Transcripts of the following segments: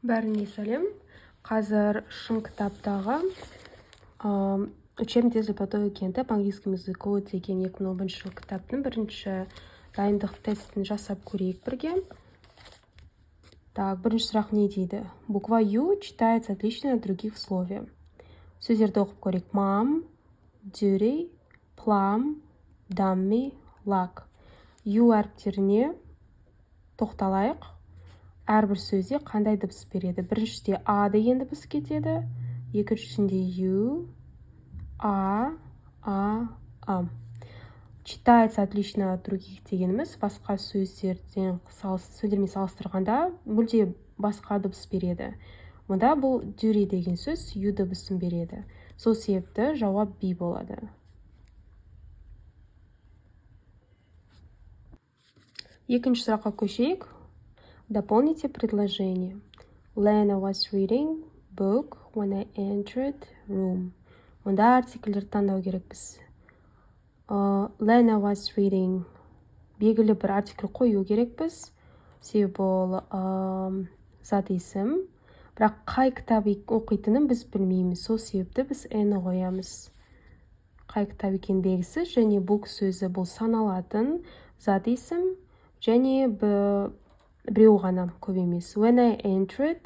Бәріне сәлем. Қазір шын кітаптағы учебник для подготовки по английскому языку деген 2011 жыл кітаптың бірінші дайындық тестін жасап көрейік бірге. Так, бірінші сұрақ не дейді? Буква Ю читается отлично от других в слове. Сөздерді оқып көрейік. Mom, duty, plum, dummy, luck. Ю әріптеріне тоқталайық. Әрбір сөзде қандай дыбыс береді? Біріншіде А деген дыбыс кетеді. Екіншісінде Ю, А. Читается отлично от других дегеніміз басқа сөздермен салыстырғанда мүлде басқа дыбыс береді. Мұнда бұл duty деген сөз Ю дыбысын береді. Сол себепті жауап B болады. Екінші сұраққа көшейік. Дополните предложение. Lena was reading book when I entered room. Мұнда артикльдерді таңдау керекпіз. Lena was reading. Белгілі бір артикль қою керекпіз. Себебі ол зат есім. Бірақ қай кітап оқитынын біз білмейміз. Сол себепті біз N қоямыз. Қай кітап екен белгісіз, және book сөзі бұл саналатын зат есім, және біреу ғана, көп емес. When I entered,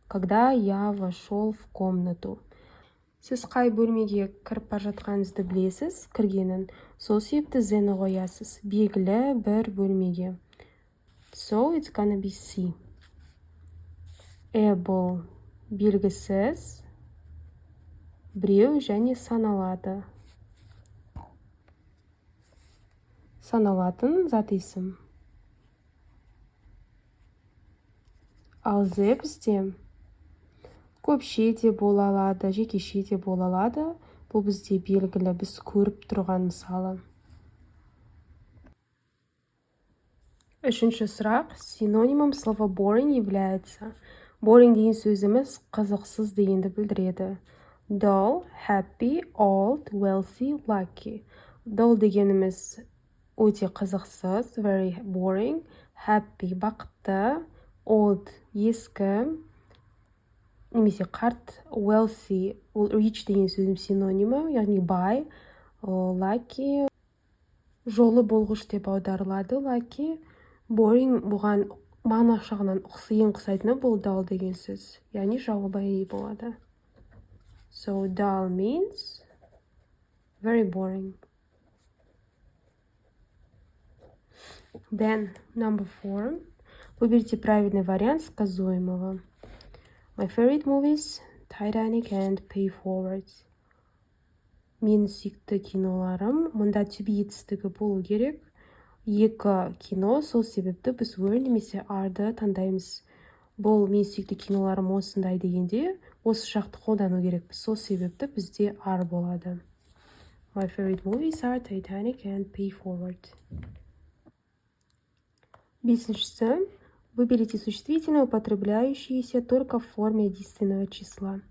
когда я вошел в комнату. Сіз қай бөлмеге кіріп бара жатқаныңызды білесіз, кіргенін. Сол себепті Z-ні қоясыз. Белгілі бір бөлмеге. So it's gonna be C. Бұл белгісіз, біреу және саналады. Саналатын зат есім. Ал Z бізде көпше де бола алады, жекеше де бола алады. Бұл бізде белгілі, біз көріп тұрған мысалы. Үшінші сұрақ. Синонимом слова boring является. Boring деген сөзіміз қызықсыз дегенді білдіреді. Dull, happy, old, wealthy, lucky. Dull дегеніміз өте қызықсыз, very boring, happy, бақытты, old, ескі, немесе қарт, wealthy, rich деген сөзім синонимі, яғни бай, lucky, жолы болғыш деп аударылады, lucky, boring бұған мағына жағынан ең ұқсайтыны бұл dull деген сөз, яғни жауабы A болады. So dull means very boring. Then, number 4. Выберите правильный вариант сказуемого. My favorite movies, Titanic and Pay Forward. Менің сүйікті киноларым, мұнда to be етістігі болу керек. Екі кино, сол себепті біз were немесе are-ды таңдаймыз. Бұл менің сүйікті киноларым осындай дегенде, осы жақты қолдану керекпіз. Сол себепті бізде are болады. My favorite movies are Titanic and Pay Forward. Бесіншісі. Выберите существительные, употребляющиеся только в форме единственного числа.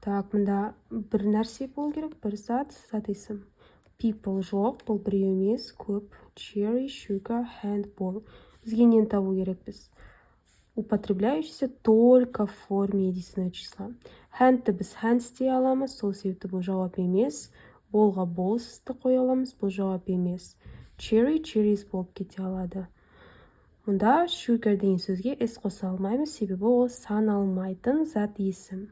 Так, мұнда бір нәрсе болу керек, бір зат есім. People жоқ, бұл біреу емес, көп. Cherry, sugar, hand, ball. Бізге нені табу керекпіз? Употребляющиеся только в форме единственного числа. Handты біз hands дей аламыз, сол себепті бұл жауап емес. Ballға balls'ты қоя аламыз, бұл жауап емес. Cherry, cherries болып кете алады. Мұнда sugar деген сөзге S қоса алмаймыз, себебі ол саналмайтын зат есім.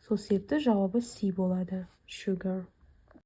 Сол себепті жауабы C болады. Sugar.